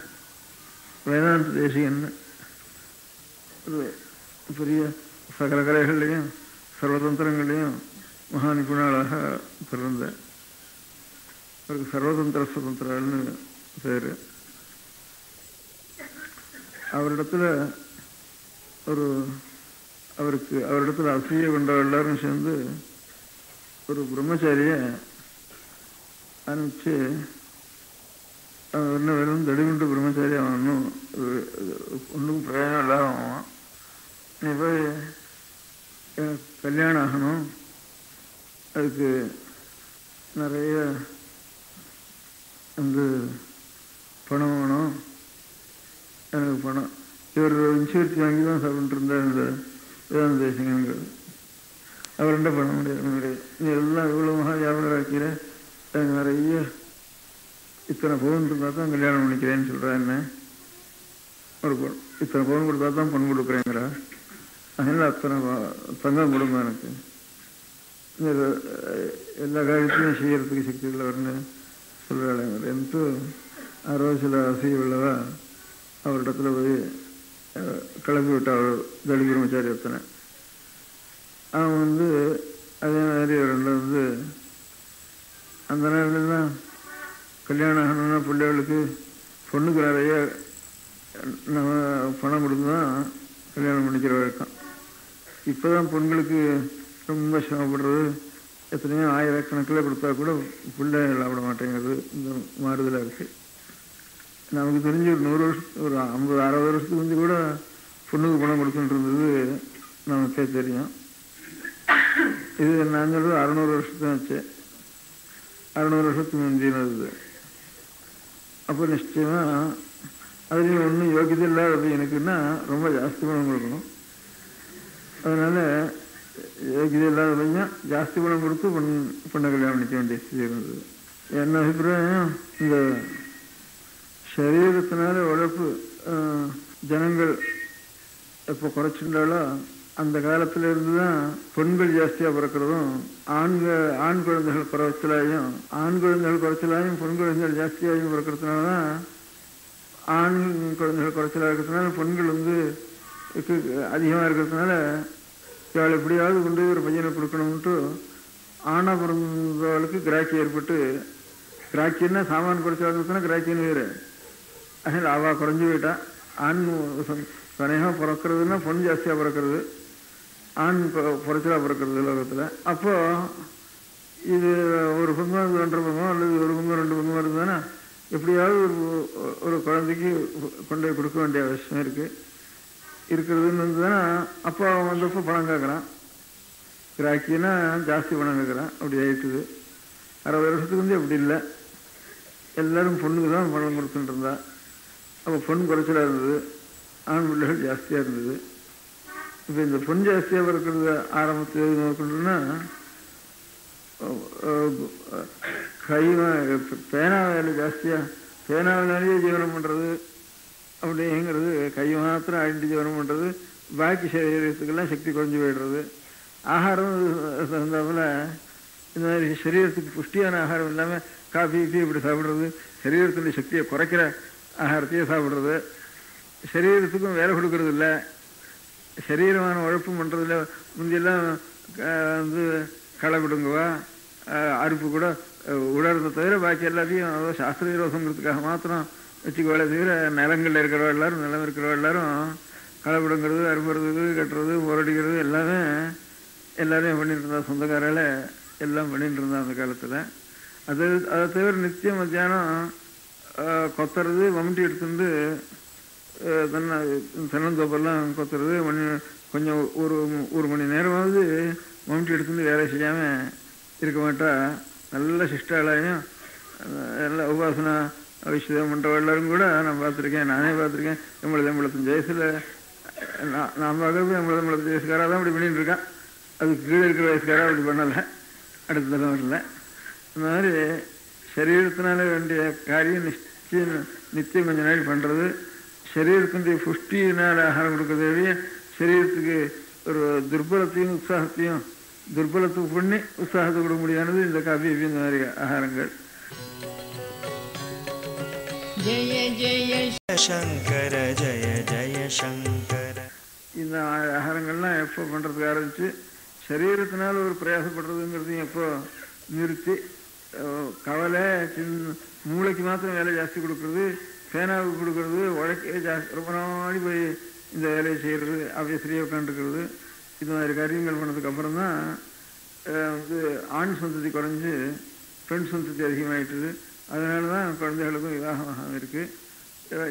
வேதாந்த தேசிகன்னு ஒரு பெரிய சகல கலைகள்லையும் சர்வதந்திரங்கள்லையும் மகா நிபுணாளாக பிறந்த அவருக்கு சர்வதந்திர சுதந்திரன்னு பேர். அவரிடத்துல அசூய கொண்ட எல்லாரும் சேர்ந்து ஒரு பிரம்மச்சாரிய அனுப்பிச்சு, அவன் என்ன வெறும் தடிகுண்டு பிரம்மச்சாரி, அவன் ஒன்றும் பிரயோஜனம் இல்லாத ஆவான். நீ போய் எனக்கு கல்யாணம் ஆகணும், அதுக்கு நிறைய பணம் வேணும், எனக்கு பணம். இவர் இன்சூரன்ஸ் வாங்கி தான் சாப்பிட்டு இருந்தார் இந்த வேதாந்த தேசிகங்கிறது. அவர் என்ன பண்ண முடியாது, நீ எல்லாம் இவ்வளோ மகா வியாபாரம் ஆக்கிற, எனக்கு நிறைய இத்தனை பவுன் இருந்தால் தான் கல்யாணம் பண்ணிக்கிறேன்னு சொல்கிறா. என்ன ஒரு இத்தனை பவுன் கொடுத்தா தான் பொண்ணு கொடுக்குறேங்கிறா. அதனால் அத்தனை தங்கம் கொடுங்க எனக்கு, எல்லா காரியத்தையும் செய்யறதுக்கு சக்தி உள்ளவர்னு சொல்கிறாள். என்று சில அசைய உள்ளவா அவரிடத்துல போய் கிளம்பி விட்டாள் தடி பிரம்மச்சாரி ஒருத்தனை. அவன் அதே மாதிரி அவர்கிட்ட அந்த நேரத்துலாம் கல்யாணம் ஆகணும்னா பிள்ளைகளுக்கு பொண்ணுக்கு நிறைய நம்ம பணம் கொடுத்து தான் கல்யாணம் பண்ணிக்கிற வழக்கம். இப்போ தான் பெண்களுக்கு ரொம்ப சிரமப்படுறது, எத்தனையோ ஆயிரக்கணக்கில் கொடுத்தா கூட பிள்ளை சாப்பிட மாட்டேங்கிறது. இந்த மாறுதலாக இருக்குது. நமக்கு தெரிஞ்சு ஒரு 100 வருஷத்துக்கு, ஒரு 50-60 வருஷத்துக்கு வந்து கூட பொண்ணுக்கு பணம் கொடுத்துட்டு இருந்தது நமக்கே தெரியும். இது நான் சொல்றது 600 வருஷத்துக்கு ஆச்சு, 600 வருஷத்துக்கு முந்தினது. அப்போ நிச்சயமா அதுலேயும் ஒன்றும் யோகியதை இல்லாத பையனுக்குன்னா ரொம்ப ஜாஸ்தி பணம் கொடுக்கணும். அதனால யோகியதை இல்லாத பையன் ஜாஸ்தி பணம் கொடுத்து பொண்ணை கல்யாணம் பண்ணிக்க வேண்டிய ஸ்திதி இருந்தது. என்ன அபிப்பிராயம், இந்த சரீரத்தினால உழைப்பு ஜனங்கள் எப்போ குறைச்சிருந்தாலோ அந்த காலத்துல இருந்துதான் பெண்கள் ஜாஸ்தியா பிறக்கிறதும், ஆண் குழந்தைகள் குறைச்சலாயும், ஆண் குழந்தைகள் குறைச்சலாயும் பெண் குழந்தைகள் ஜாஸ்தியாகவும் பிறக்கிறதுனாலதான், ஆண் குழந்தைகள் குறைச்சலா இருக்கிறதுனால பெண்கள் அதிகமா இருக்கிறதுனால இவள் எப்படியாவது கொண்டு ஒரு பையனை கொடுக்கணும்ட்டு ஆணா பிறந்தவளுக்கு கிராக்கி ஏற்பட்டு, கிராக்கின்னா சாமான் குறைச்சலா இருக்கிறதுனா கிராக்கின்னு வேறு. அதனால அவ குறைஞ்சு போயிட்டா. ஆண் தனியாக பிறக்கிறதுனா பொண்ணு ஜாஸ்தியா பிறக்கிறது, ஆண் குறைச்சலா பிறக்கிறது உலகத்துல. அப்போ இது ஒரு பங்கம் 2 பங்கம் அல்லது ஒரு பங்கம் 2 பங்கம் வருதுதானே, எப்படியாவது ஒரு குழந்தைக்கு கொண்டு கொடுக்க வேண்டிய அவசியம் இருக்கிறதுன்னு தானே. அப்போ அவன் வந்தப்போ பணம் கேட்குறான், கிராக்கின்னா ஜாஸ்தி பணம் கேட்குறான். அப்படி ஆயிட்டுது. 60 வருஷத்துக்கு அப்படி இல்லை, எல்லாரும் பொண்ணுக்கு தான் பணம் கொடுத்துட்டு இருந்தா. அப்போ பொன் குறைச்சலாக இருந்தது, ஆண் பிள்ளைகள் ஜாஸ்தியாக இருந்தது. இப்போ இந்த பொன் ஜாஸ்தியாக பிறக்கிறது ஆரம்பத்தில் நோக்கணும்னா பேனா வேலை ஜாஸ்தியாக, பேனாவினாலேயே ஜீவனம் பண்ணுறது அப்படிங்கிறது, கை மாத்திரம் அழிஞ்சு ஜீவனம் பண்ணுறது, பாக்கி சரீரத்துக்கெல்லாம் சக்தி குறைஞ்சி போயிடுறது. ஆகாரம் தகுந்தாப்புல இந்த மாதிரி சரீரத்துக்கு புஷ்டியான ஆகாரம் இல்லாமல் காஃபி கீஃபி இப்படி சாப்பிட்றது, சரீரத்தினுடைய சக்தியை குறைக்கிற ஆகாரத்தையே சாப்பிட்றது, சரீரத்துக்கும் வேலை கொடுக்கறது இல்லை, சரீரமான உழைப்பும் பண்ணுறதில்ல. முந்தியெல்லாம் களை விடுங்குவா, அறுப்பு கூட உடறதை தவிர பாக்கி எல்லாத்தையும் அதோ சாஸ்திர விரோதங்கிறதுக்காக மாத்திரம் வச்சுக்கோளே தவிர, நிலங்களில் இருக்கிறவா எல்லாரும், நிலம் இருக்கிறவா எல்லாரும் களை விடுங்கிறது, அறுப்புறது, கட்டுறது, போரடிக்கிறது எல்லாரையும் பண்ணிட்டு இருந்தா. சொந்தக்காரால எல்லாம் பண்ணிட்டு இருந்தா அந்த காலத்தில். அதை தவிர நித்தியம் மத்தியானம் கொத்துறது, மம்முட்டி எடுத்துட்டு தென்னந்தோப்பெல்லாம் கொத்துறது, கொஞ்சம் ஒரு மணி நேரமாவது மம்முட்டி எடுத்துட்டு வேலை செய்யாமல் இருக்க மாட்டா. நல்ல சிஷ்டாலையும் நல்ல உபாசனா விஷயம் பண்ணுற எல்லாரும் கூட நான் பார்த்துருக்கேன், நானே பார்த்துருக்கேன். 85 வயசில் நான் பார்க்கறது 85 வயசுக்காராக தான் இப்படி பண்ணிட்டு இருக்கான். அது கீழே இருக்கிற வயசுக்காராக அப்படி பண்ணலை, அடுத்த தலைவரில். இந்த மாதிரி சரீரத்தினால வேண்டிய காரியம் நித்தியம் கொஞ்ச நாள் பண்ணுறது, சரீரத்தினுடைய புஷ்டியினால் ஆகாரம் கொடுக்கறதே சரீரத்துக்கு ஒரு துர்பலத்தையும் உற்சாகத்தையும், துர்பலத்துக்கு பண்ணி உற்சாகத்தை கொடுக்க முடியானது இந்த காஃபி இந்த மாதிரி ஆகாரங்கள். ஜெய ஜெய சங்கர ஜெய ஜெய சங்கர. இந்த ஆகாரங்கள்லாம் எப்போ பண்ணுறதுக்கு ஆரம்பிச்சு சரீரத்தினால ஒரு பிரயாசப்படுறதுங்கிறதையும் எப்போ நிறுத்தி, கவலை மூளைக்கு மாத்திரம் வேலை ஜாஸ்தி கொடுக்குறது, பேனாவுக்கு கொடுக்கறது, உழைக்க ஜாஸ்தி ரொம்ப நாடி போய் இந்த வேலையை செய்கிறது, அப்படியே சரியாக உட்காந்துருக்கிறது, இது மாதிரி காரியங்கள் பண்ணதுக்கு அப்புறம் தான் ஆண் சந்ததி குறைஞ்சி பெண் சந்ததி அதிகமாகிட்டுது. அதனால தான் குழந்தைகளுக்கும் விவாகமாக இருக்குது.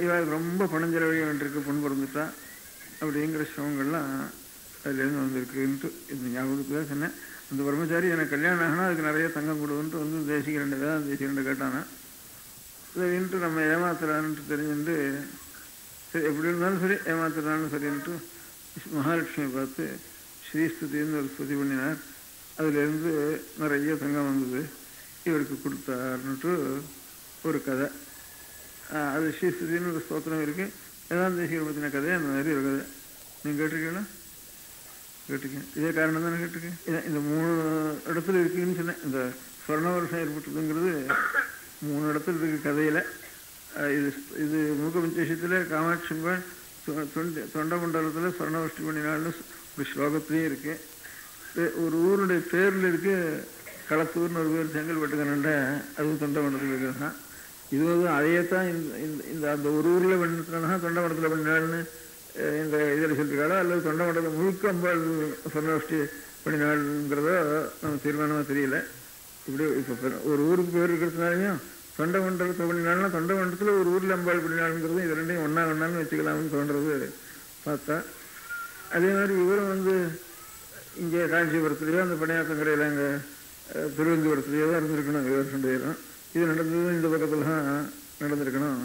இவாளுக்கு ரொம்ப பணம் செலவழிய வேண்டியிருக்கு, பொண்ணு பிறந்துட்டா அப்படிங்கிற சிரமங்கள்லாம் அதுலேருந்து வந்திருக்குன்ட்டு இந்த ஞாபகத்துக்கு தான் சொன்னேன். அந்த பிரம்மச்சாரி எனக்கு கல்யாணம் ஆகினா அதுக்கு நிறைய தங்கம் கொடுன்ட்டு தேசிகரண்டை கேட்டானா. சரின்ட்டு நம்ம ஏமாத்துறான்ட்டு தெரிஞ்சுட்டு, சரி எப்படி இருந்தாலும் சரி ஏமாத்துறான்னு சரின்ட்டு மகாலட்சுமியை பார்த்து ஸ்ரீஸ்துதின்னு ஒரு ஸ்துதி பண்ணினார். அதுலேருந்து நிறைய தங்கம் வந்தது, இவருக்கு கொடுத்தாருன்னுட்டு ஒரு கதை. அது ஸ்ரீஸ்துதின்னு ஒரு ஸ்தோத்திரம் இருக்குது, ஏதாவது தேசிகர் பற்றின கதை. அந்த மாதிரி ஒரு கதை நீங்கள் கேட்டிருக்கீங்களா? கேட்டிருக்கேன். இதே காரணம் தானே கேட்டிருக்கேன். இந்த 3 இடத்துல இருக்குதுன்னு சொன்னேன். இந்த சொர்ண வருஷம் ஏற்பட்டதுங்கிறது 3 இடத்துல இருக்குது கதையில். இது மூக்க பஞ்சேஷத்தில் காமாட்சி தொண்டமண்டலத்தில் சொர்ணவஷ்டி பண்ணினால்னு ஒரு ஸ்லோகத்துலேயும் இருக்குது. ஒரு ஊருடைய பேரில் இருக்கு, களத்தூர்னு ஒரு பேர், செங்கல்பட்டுக்கனண்ட, அது தொண்டமண்டலத்தில் இருக்கிறது தான். இது வந்து அதையே தான் இந்த அந்த ஒரு ஊரில் பண்ணினா தொண்டமண்டலத்தில் பண்ணினாள்னு இந்த இதில் சொல்லியிருக்காளோ, அல்லது தொண்டமண்டலம் முழுக்க அம்பாள் சொர்ணவஷ்டி பண்ணினாள்ங்கிறதோ நம்ம தீர்மானமாக தெரியல. இப்படி இப்போ ஒரு ஊருக்கு பேர் இருக்கிறதுனாலையும் தொண்டமண்டலத்தை பண்ணினால்னா தொண்டமண்டலத்தில் ஒரு ஊரில் அம்பாள் பண்ணினாளுங்கிறது இது ரெண்டையும் ஒன்றான்னு வச்சுக்கலாம்னு தோன்றது பார்த்தா. அதே மாதிரி இவரும் வந்து இங்கே காஞ்சிபுரத்துலேயோ அந்த பணியாத்தங்கரையில் அங்கே திருவனந்தபுரத்துலேயோ தான் இருந்திருக்கணும். இவர் 2 பேரும் இது நடந்தது இந்த பக்கத்தில் தான் நடந்திருக்கணும்.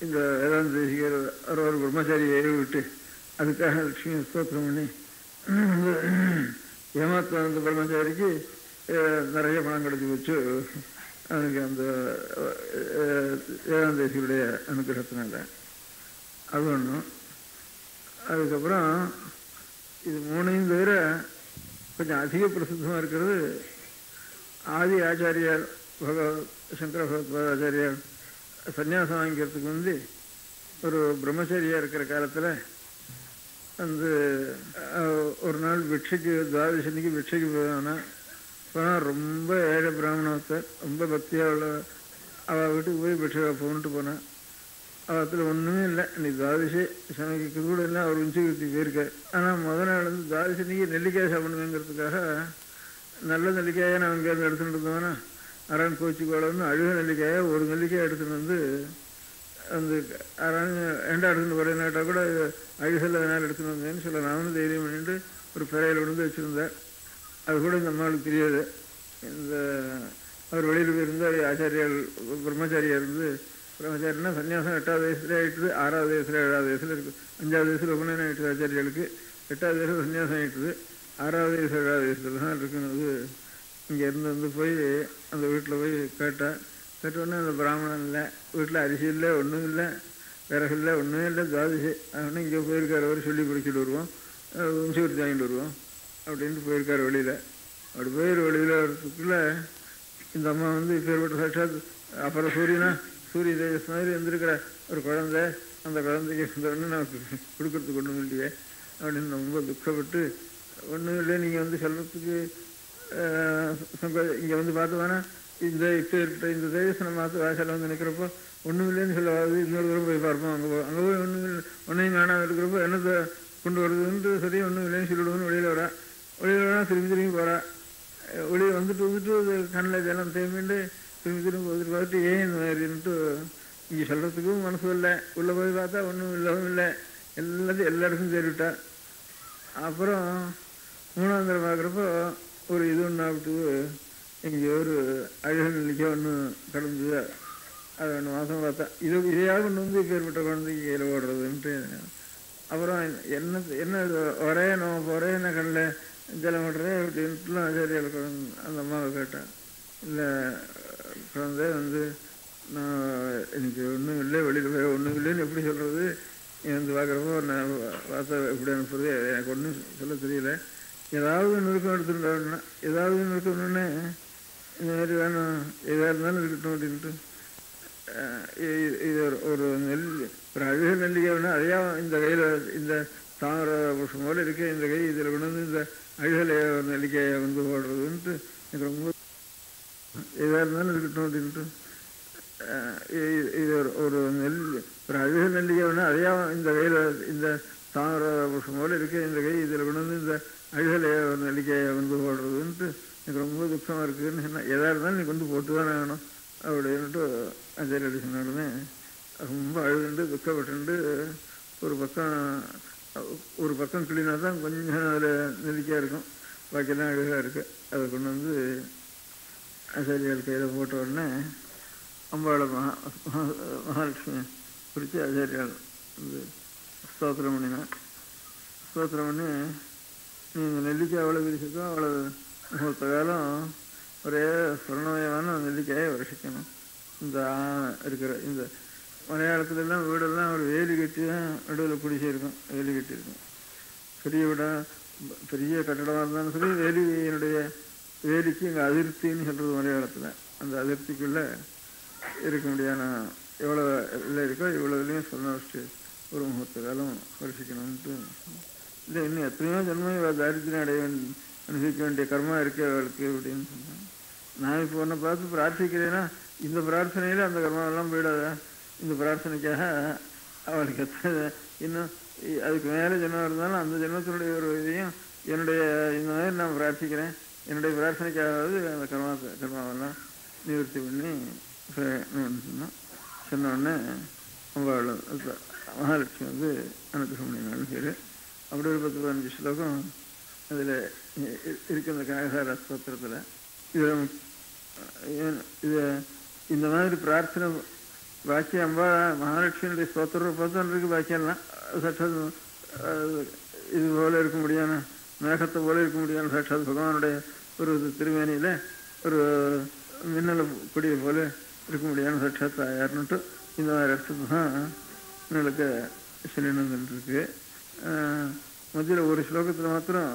இந்த வேதாந்த தேசிகர் ஒரு பிரம்மச்சாரியை விட்டு அதுக்காக லட்சுமி ஸ்தோத்திரம் பண்ணி ஏமாத்த அந்த பிரம்மச்சாரிக்கு நிறைய பணம் கிடைச்சி வச்சு அவனுக்கு அந்த வேதாந்த தேசிகருடைய அனுகிரகத்தினால அது ஒன்றும். அதுக்கப்புறம் இது 3ஐயும் தவிர கொஞ்சம் அதிக பிரசித்தமாக இருக்கிறது ஆதி ஆச்சாரியார் சங்கர பகவத்பாத ஆச்சாரியார் சன்னியாசம் வாங்கிக்கிறதுக்கு வந்து ஒரு பிரம்மச்சாரியாக இருக்கிற காலத்தில் வந்து ஒரு நாள் பிட்சைக்கு துவாதசனிக்கு பிட்சைக்கு போனால் ரொம்ப ஏழை பிராமணத்தை ரொம்ப பக்தியாக உள்ள அவள் வீட்டுக்கு போய் பிட்சை போன்ட்டு போனேன். அவத்தில் ஒன்றுமே இல்லை, இன்னைக்கு துவாதசி சமைக்கிறது கூட இல்லை, அவர் உஞ்சிக்கு போயிருக்கார். ஆனால் முதல் நாள் வந்து துவாதசனிக்கு நெல்லிக்காய் சாப்பிடணுங்கிறதுக்காக நல்ல நெல்லிக்காயை நான் இங்கேருந்து எடுத்துகிட்டு இருந்தோன்னா அரண் கோச்சிக்கோளம்னு அழுக நெல்லிக்காயை ஒரு நெல்லிக்காய் எடுத்துகிட்டு வந்து அந்த அரண் எண்டா எடுத்துகிட்டு போகிறேன்னாட்டா கூட அழுகல் அதனால் எடுத்துகிட்டு வந்தேன்னு சொல்ல நானும் தைரியம் பண்ணிட்டு ஒரு பிறையில் விழுந்து வச்சுருந்தேன். அது கூட இந்த அம்மாவுக்கு தெரியாது. இந்த அவர் வெளியில் போயிருந்தார், ஆச்சாரியார் பிரம்மச்சாரியாக இருந்து பிரம்மச்சாரின்னா சன்னியாசம் 8வது வயசுல ஆயிட்டுது, 6வது வயசுல 7வது வயசுல இருக்குது. 5வது வயசுல உபநயனம் ஆயிட்டுது ஆச்சாரியர்களுக்கு, 8வது வயசுல சன்னியாசம் ஆயிட்டுது, 6வது வயசு 7வது வயசுல தான் இருக்குன்னு இங்கே இருந்து போய் அந்த வீட்டில் போய் கேட்டோடனே அந்த பிராமணன் இல்லை, வீட்டில் அரிசி இல்லை, ஒன்றும் இல்லை, விறகு இல்லை, ஒன்றுமே இல்லை, துவாதிசி ஆனால் இங்கே போயிருக்காரு அவர், சொல்லி பிடிச்சிட்டு வருவோம், வம்சவர்த்தி வாங்கிட்டு வருவோம் அப்படின்ட்டு போயிருக்காரு வெளியில். அப்படி போயிரு வெளியில் வரத்துக்குள்ள இந்த அம்மா இப்பேற்பட்ட சாட்சாத் அப்புறம் சூரிய தேஜஸ் மாதிரி இருந்திருக்கிற ஒரு குழந்தை, அந்த குழந்தைக்கு இருந்தோடனே நமக்கு கொடுக்கறதுக்கு ஒன்றும் இல்லையே அப்படின்னு ரொம்ப துக்கப்பட்டு, ஒன்றும் இல்லை நீங்கள் சொல்கிறதுக்கு இங்கே பார்த்து வேணால் இந்த இப்போ இருக்கிற இந்த தேஜஸ் நம்ம வாசலில் நிற்கிறப்போ ஒன்றும் இல்லைன்னு சொல்லுவாது, இன்னொரு தூரம் போய் பார்ப்போம், அங்கே போய் ஒன்றையும் காணாமல் இருக்கிறப்போ என்னத்தை கொண்டு வருதுன்ட்டு சரி ஒன்றும் இல்லைன்னு சொல்லிவிடுவோன்னு வெளியில் வரா திரும்பி போகிறா. வெளியே வந்துட்டு கண்ணில் ஜலம் தேம்பிட்டு திரும்பி பார்த்துட்டு ஏன் இந்த மாதிரின்ட்டு இங்கே சொல்கிறதுக்கும் மனசு இல்லை. உள்ளே போய் பார்த்தா ஒன்றும் இல்லவும் இல்லை, எல்லாத்தையும் எல்லா இடத்துக்கும் தேடிவிட்டா. அப்புறம் 3ஆம் தடவை பார்க்குறப்போ ஒரு இது ஒன்று ஆகிட்டு, இங்கே ஒரு அழகு நெல்லிக்கை ஒன்று கிடந்தது, அது 2 மாதம் பார்த்தா இதையாக கொண்டு இப்போ ஏற்பட்ட குழந்தைக்கு கையில் ஓடுறதுன்ட்டு. அப்புறம் என்ன ஒரே என்ன கண்ணில் ஜலம் ஓடுறேன் அப்படின்ட்டுலாம் சரி அந்த அம்மாவை கேட்டேன். இல்லை குழந்தை நான் எனக்கு ஒன்றும் இல்லை, வெளியில் போய் ஒன்றும் இல்லைன்னு எப்படி சொல்கிறது, பார்க்குறப்போ நான் பார்த்தா எப்படி அனுப்புறது, எனக்கு ஒன்றும் சொல்ல தெரியல, ஏதாவது நுணுக்கம் எடுத்துட்டோம்னா ஏதாவது நுணுக்கணுன்னே இந்த மாதிரி வேணும், எதாக இருந்தாலும் இருக்கட்டும் அப்படின்ட்டு இது ஒரு அழகு நெல்லிக்கை வேணும், அதையா இந்த கையில் இந்த தாமரை புஷ்பம் போல இருக்கு இந்த கை, இதில் கொண்டு இந்த அழகில் ஒரு நெல்லிக்கையை போடுறதுன்ட்டு எனக்கு ரொம்ப எதாக இருந்தாலும் இருக்கட்டும் அப்படின்ட்டு இது ஒரு அழகு நெல்லிக்கை வேணும், அதையா இந்த கையில் இந்த தாமரை புஷ்பம் போல இருக்கு இந்த கை, இதில் கொண்டு இந்த அழகில் ஒரு நெல்லிக்கையை போடுறதுன்ட்டு எனக்கு ரொம்ப துக்கமாக இருக்குதுன்னு சொன்னால், எதாக இருந்தாலும் நீ போட்டு தானே வேணும் அப்படின்ட்டு ஆச்சாரிய சொன்னாலுமே ரொம்ப அழுதுண்டு துக்கப்பட்டு ஒரு பக்கம் கிளினா தான் கொஞ்சம் அதில் நெல்லிக்காக இருக்கும், பாக்கியெல்லாம் அழகாக இருக்குது. அதை கொண்டு ஆச்சாரியால் கையில் போட்ட உடனே அம்பாளை மகாலட்சுமி குறித்து ஆச்சாரியால் ஸ்தோத்திரம் பண்ணி நீங்கள் நெல்லிக்காய் அவ்வளோ விரிச்சிருக்கோம், அவ்வளோ முகூர்த்த காலம் ஒரே சொர்ணமயமான நெல்லிக்காயை வருஷிக்கணும். இந்த இருக்கிற இந்த மலையாளத்துலலாம் வீடெல்லாம் ஒரு வேலி கட்டி தான் நடுவில் குடிச்சிருக்கும், வேலி கட்டியிருக்கும். பெரிய கட்டடமாக இருந்தாலும் சரி, வேலிக்கு இங்கே அதிருப்தின்னு சொல்கிறது மலையாளத்தில். அந்த அதிருப்திக்குள்ளே இருக்க முடியாத எவ்வளோ இல்லை இருக்கோ இவ்வளோலையும் சொன்ன வச்சு ஒரு முகூர்த்த காலம் வருஷிக்கணும்ட்டு. இல்லை இன்னும் எத்தனையோ ஜன்மம் தாரித்திரம் அனுபவிக்க வேண்டிய கர்மா இருக்கே அவளுக்கு அப்படின்னு சொன்னாங்க. நான் இப்போ ஒன்றை பார்த்து பிரார்த்திக்கிறேன்னா இந்த பிரார்த்தனையில் அந்த கர்மாவெல்லாம் போயிடாதா, இந்த பிரார்த்தனைக்காக அவளுக்கு இன்னும் அதுக்கு மேலே ஜென்மம் இருந்தாலும் அந்த ஜென்மத்தினுடைய ஒரு இதையும் என்னுடைய இந்த மாதிரி நான் பிரார்த்திக்கிறேன், என்னுடைய பிரார்த்தனைக்காவது அந்த கர்மாவெல்லாம் நிவர்த்தி பண்ணி சொன்ன உடனே அவள் மகாலட்சுமி அனுகிரகம் பேர். அப்படி ஒரு 10-15 ஸ்லோகம் அதில் இருக்கிற கனகசார ஸ்தோத்திரத்தில் இது இந்த மாதிரி பிரார்த்தனை பாக்கியம் அம்பா மகாலட்சுமியுடைய ஸ்தோத்திரம் பார்த்தோன்னு இருக்கு. பாக்கியெல்லாம் சாட்சாத் இது போல இருக்க முடியாத மேகத்தை போல இருக்க முடியாத சாட்சாத் பகவானுடைய ஒரு திருமேனியில் ஒரு மின்னலை கொடியை போல இருக்க முடியாத சாட்சாத் யாருன்னுட்டு இந்த மாதிரி அர்த்தத்தை தான் எங்களுக்கு சொல்லிட்டு இருக்கு. மத்தியில் ஒரு ஸ்லோகத்தில் மாத்திரம்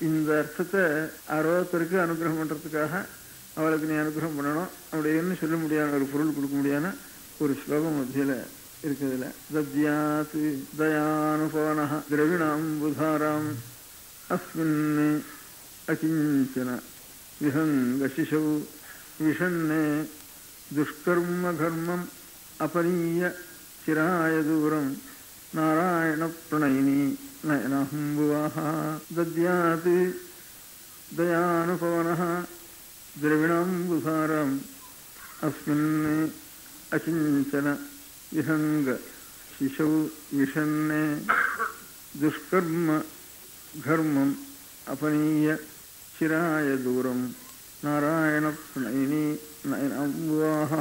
இந்த அர்த்தத்தை ஆரோத்தருக்கு அனுகிரகம் பண்ணுறதுக்காக அவளுக்கு நீ அனுகிரகம் பண்ணணும் அப்படின்னு சொல்ல முடியாத ஒரு பொருள் கொடுக்க முடியாத ஒரு ஸ்லோகம் மத்தியில் இருக்குதுல. தத்யாத் தயானுபவன திரவிணாம் புதாராம் அஸ்மின் அகிஞ்சன விஹங்க சிசௌ விஷன்னே துஷ்கர்ம கர்மம் அபனீய சிராய தூரம் நாராயண பிரணயினி நயனம்புவாஹ. தத்யாத் தயானுபவன திரவிணாம் புதாராம் அஸ்மின் அகிஞ்சன விஹங்க சிசௌ விஷன்னே துஷ்கர்ம கர்மம் அபனீய சிராய தூரம் நாராயண பிரணயினி அம்புவாக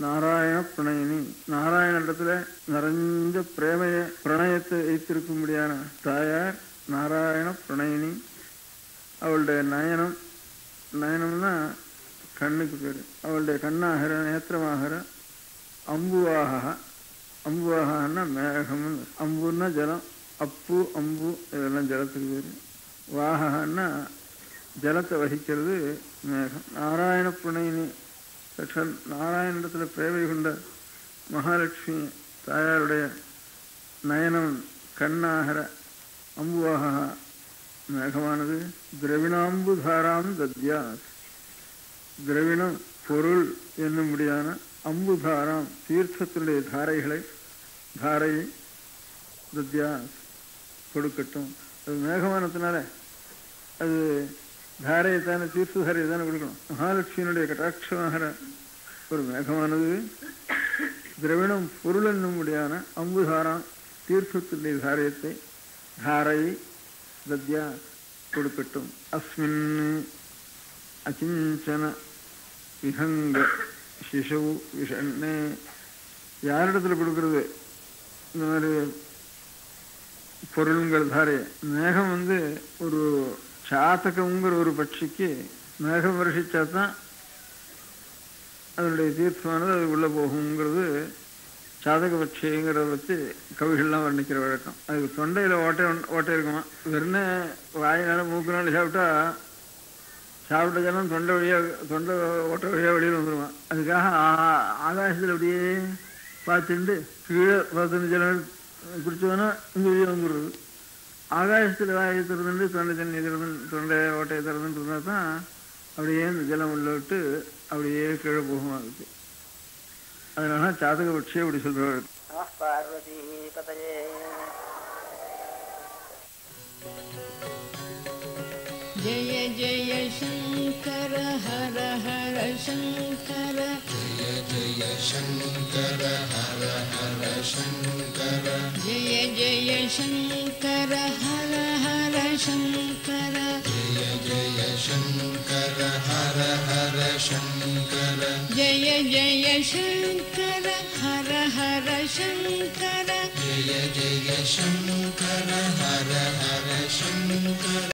நாராயண பிரணயினி. நாராயணத்துல நிறைஞ்ச பிரேமைய பிரணயத்தை வைத்திருக்கும்படியான தாயார் நாராயண பிரணயினி. அவளுடைய நயனம், நயனம்னா கண்ணுக்கு பேரு. அவளுடைய கண்ணாகிற நேத்திரமாகிற அம்புவாக. அம்புவாகன்னா மேகம். அம்புன்னா ஜலம், அப்பு அம்பு இதெல்லாம் ஜலத்துக்கு பேரு. வாகன்னா ஜலத்தை வகிக்கிறது மேகம். நாராயண பிரணயினி நாராயணத்துல பிரேமை கொண்ட மகாலட்சுமி தாயாருடைய நயனம் கண்ணாகிற அம்புவாக மேகமானது திரவிணாம்புதாராம் தத்யாத். திரவிணம் பொருள் என்னும்படியான அம்புதாராம் தீர்த்தத்தினுடைய தாரையை தத்யாத் கொடுக்கட்டும். அது மேகமானத்தினால அது தாரையைத்தானே, தீர்த்த தாரையை தானே கொடுக்கணும். மகாலட்சுமியினுடைய கட்டாட்சமாகிற ஒரு மேகமானது திரவிணம் பொருள் என்னும்படியான அம்புதாராம் தீர்த்தத்தினுடைய தாரையை தத்யா கொடுக்கட்டும். அஸ்மின் அகிஞ்சன விஹங்க சிசவு விஷண்ணே. யாரிடத்துல கொடுக்கறது இந்த மாதிரி பொருளுங்கிற தாரைய? மேகம் ஒரு சாத்தகங்கிற ஒரு பட்சிக்கு மேகம் வருஷிச்சாதான் அதனுடைய தீர்த்தமானது அது உள்ள போகுங்கிறது சாதக பட்சிங்கிறத வச்சு கவிகள்லாம் வர்ணிக்கிற வழக்கம். அதுக்கு தொண்டையில் ஓட்டை இருக்குமா. வெறும் வாயினால மூக்குனால சாப்பிட்ட ஜலம் தொண்டை ஓட்டை வழியாக வெளியில் வந்துடுமா. அதுக்காக ஆகாசத்தில் அப்படியே பார்த்துட்டு கீழே 15 ஜலம் குடிச்சோன்னா இங்கே வெளியே வந்துடுறது. ஆகாசத்தில் வாயை திறந்துட்டு தொண்டை தண்ணி தொண்டை ஓட்டையை திறந்துட்டு இருந்தால் தான் அப்படியே இந்த ஜலம் உள்ள விட்டு அப்படியே கீழே போகுமா. அதுக்கு அதனால சாதக பட்சியை அப்படி சொல்றாரு. பார்வதி பதயே. ஜய ஜய சங்கர ஹர ஹர சங்கர. ஜய ஜய சங்கர ஹர ஹர சங்கர. ஜய ஜய சங்கர ஹர ஹர சங்கர. ஜய ஜய சங்கர ஹர ஹர சங்கர. ஜய ஜய சங்கர ஹர ஹர சங்கர. ஜய ஜய சங்கர ஹர ஹர சங்கர.